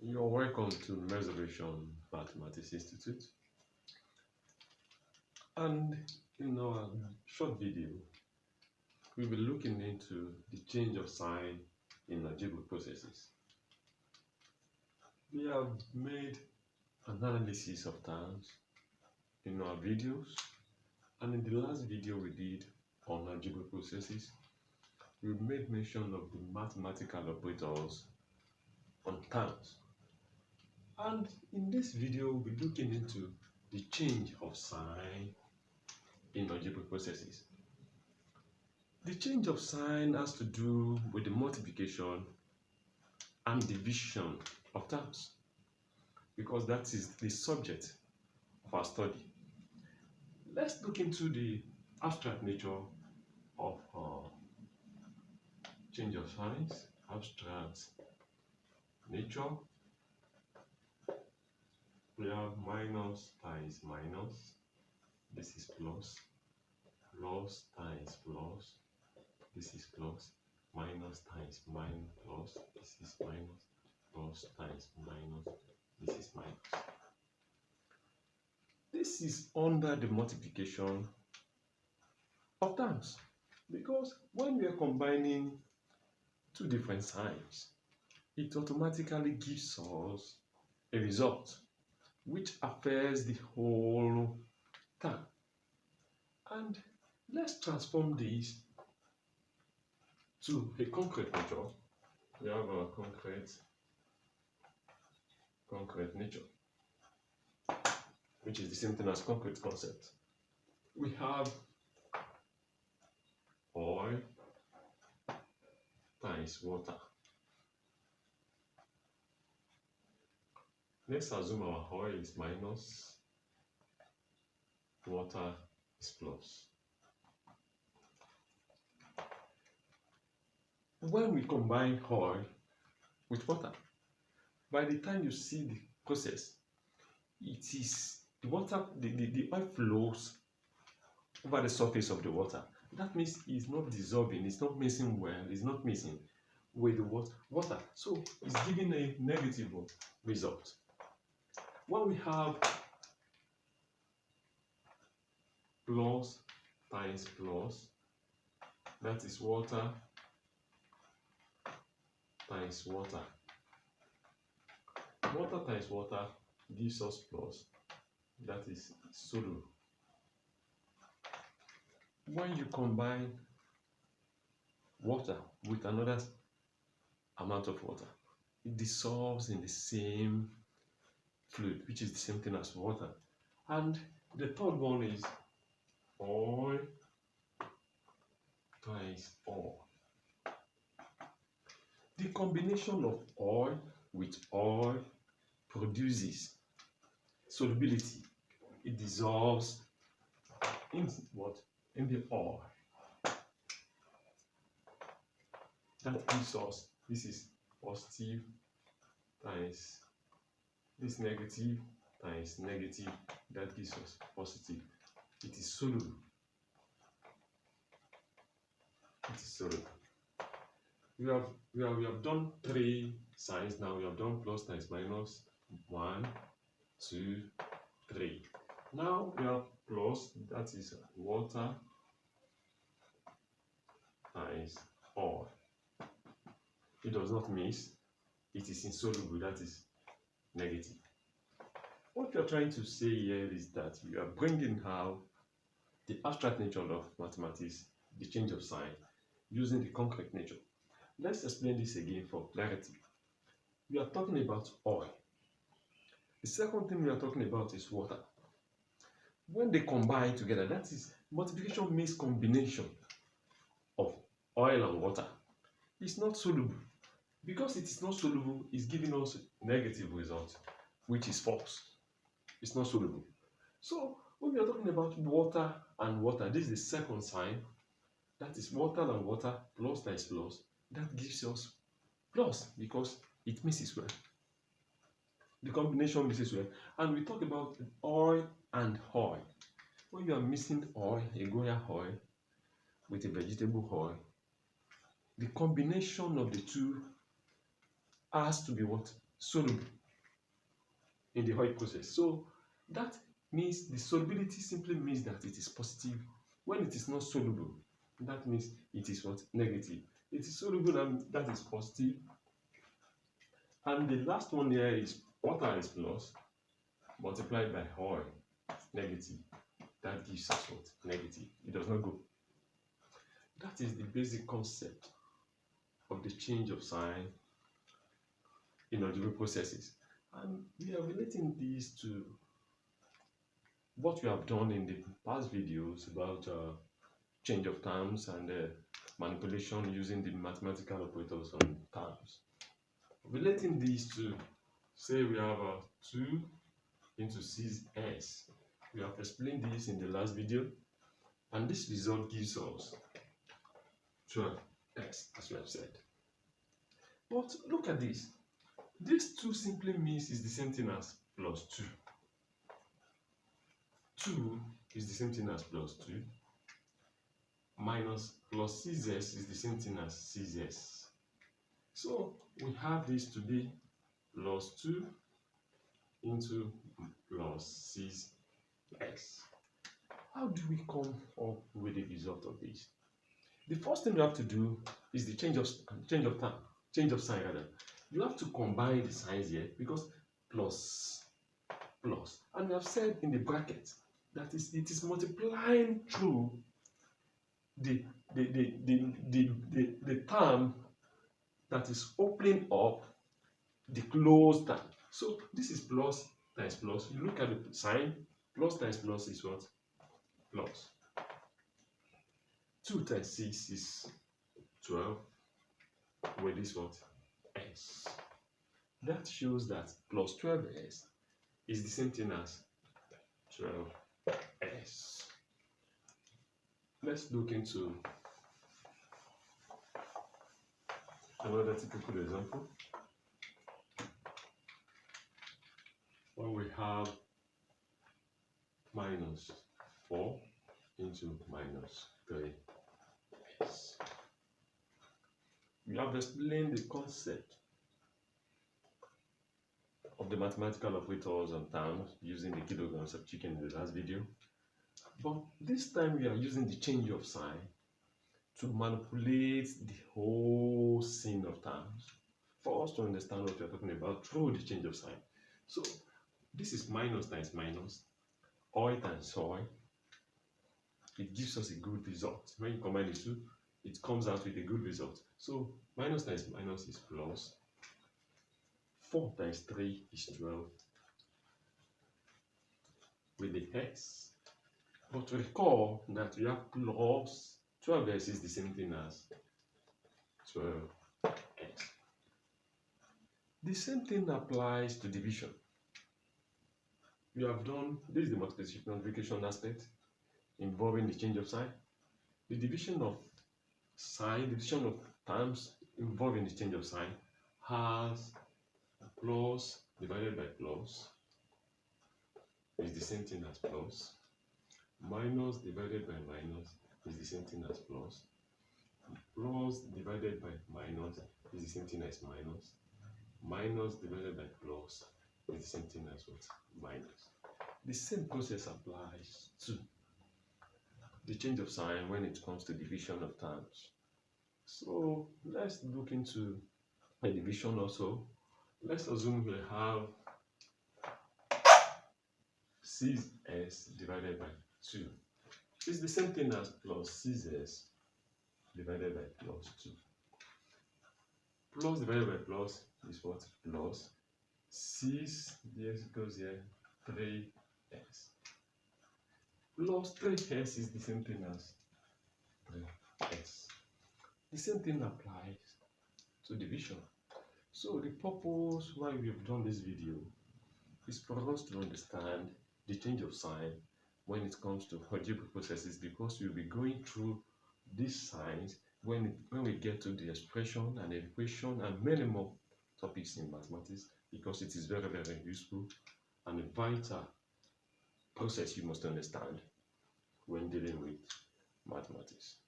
You're welcome to Reservation Mathematics Institute. And in our short video, we'll be looking into the change of sign in algebraic processes. We have made analysis of terms in our videos, and in the last video we did on algebraic processes, we made mention of the mathematical operators on terms. And in this video, we'll be looking into the change of sign in algebraic processes. The change of sign has to do with the multiplication and division of terms, because that is the subject of our study. Let's look into the abstract nature of change of signs. Abstract nature. We have minus times minus. This is plus. Plus times plus. This is plus. Minus times minus plus. This is minus. Plus times minus. This is minus. This is under the multiplication of terms, because when we are combining two different signs, it automatically gives us a result which affects the whole term. And let's transform this to a concrete nature. We have a concrete nature, which is the same thing as concrete concept. We have oil times water. Let's assume our oil is minus, water is plus. When we combine oil with water, by the time you see the process, it is the water, the oil flows over the surface of the water. That means it's not dissolving, it's not mixing well, it's not mixing with the water. So it's giving a negative result. When we have plus times plus, that is water times water. Water times water gives us plus, that is soluble. When you combine water with another amount of water, it dissolves in the same fluid, which is the same thing as water. And the third one is oil times oil. The combination of oil with oil produces solubility. It dissolves in what? In the oil. That gives us, this is positive times this negative times negative, that gives us positive. It is soluble. It is soluble. We have done three signs now. We have done plus times minus, 1, 2, 3. Now we have plus, that is water times oil. It does not mix. It is insoluble, that is negative. What you are trying to say here is that you are bringing out the abstract nature of mathematics, the change of sign, using the concrete nature. Let's explain this again for clarity. We are talking about oil. The second thing we are talking about is water. When they combine together, that is, multiplication means combination of oil and water. It's not soluble. Because it is not soluble, it's giving us a negative result, which is false. It's not soluble. So when we are talking about water and water, this is the second sign. That is water and water plus times plus. That gives us plus because it mixes well. The combination mixes well. And we talk about oil and oil. When you are mixing oil, a Goya oil, with a vegetable oil, the combination of the two has to be what? soluble in the Algebraic process. So that means the solubility simply means that it is positive. When it is not soluble, that means it is what? Negative. It is soluble and that is positive. And the last one here is water is plus multiplied by oil, negative. That gives us what? Negative. It does not go. That is the basic concept of the change of sign in algebraic processes. And we are relating these to what we have done in the past videos about change of terms and manipulation using the mathematical operators on terms. Relating these to, say we have 2 into 6s. We have explained this in the last video, and this result gives us 12s, as we have said. But look at this. This 2 simply means is the same thing as plus 2. 2 is the same thing as plus 2. Minus plus 6s is the same thing as 6s. So we have this to be plus 2 into plus 6s. How do we come up with the result of this? The first thing you have to do is the change of sign rather. You have to combine the signs here because plus, and we have said in the bracket that it is multiplying through the term that is opening up the closed term. So this is plus times plus. You look at the sign, plus times plus is what? Plus. 2 times 6 is 12. With this what? S. That shows that plus 12s is the same thing as 12s. Let's look into another typical example. When we have minus 4 into minus 3s. We have explained the concept of the mathematical operators on terms using the kilograms of chicken in the last video. But this time we are using the change of sign to manipulate the whole scene of terms for us to understand what we are talking about through the change of sign. So this is minus times minus, oil times oil. It gives us a good result. When you combine the two, it comes out with a good result. So minus times minus is plus. 4 times 3 is 12 with the s. But recall that we have plus 12s is the same thing as 12s. The same thing applies to division. We have done, this is the multiplication aspect involving the change of sign. The division of sign, division of terms involving the change of sign has plus divided by plus is the same thing as plus. Minus divided by minus is the same thing as plus. Plus divided by minus is the same thing as minus. Minus divided by plus is the same thing as what? Minus. The same process applies to the change of sign when it comes to division of terms. So let's look into a division also. Let's assume we have 6s divided by 2. It's the same thing as plus 6s divided by plus 2. Plus divided by plus is what? Plus 6, this goes here, 3s. Plus 3s is the same thing as 3s. The same thing applies to division. So the purpose why we have done this video is for us to understand the change of sign when it comes to algebraic processes, because we'll be going through these signs when we get to the expression and equation and many more topics in mathematics, because it is very, very useful and a vital process you must understand when dealing with mathematics.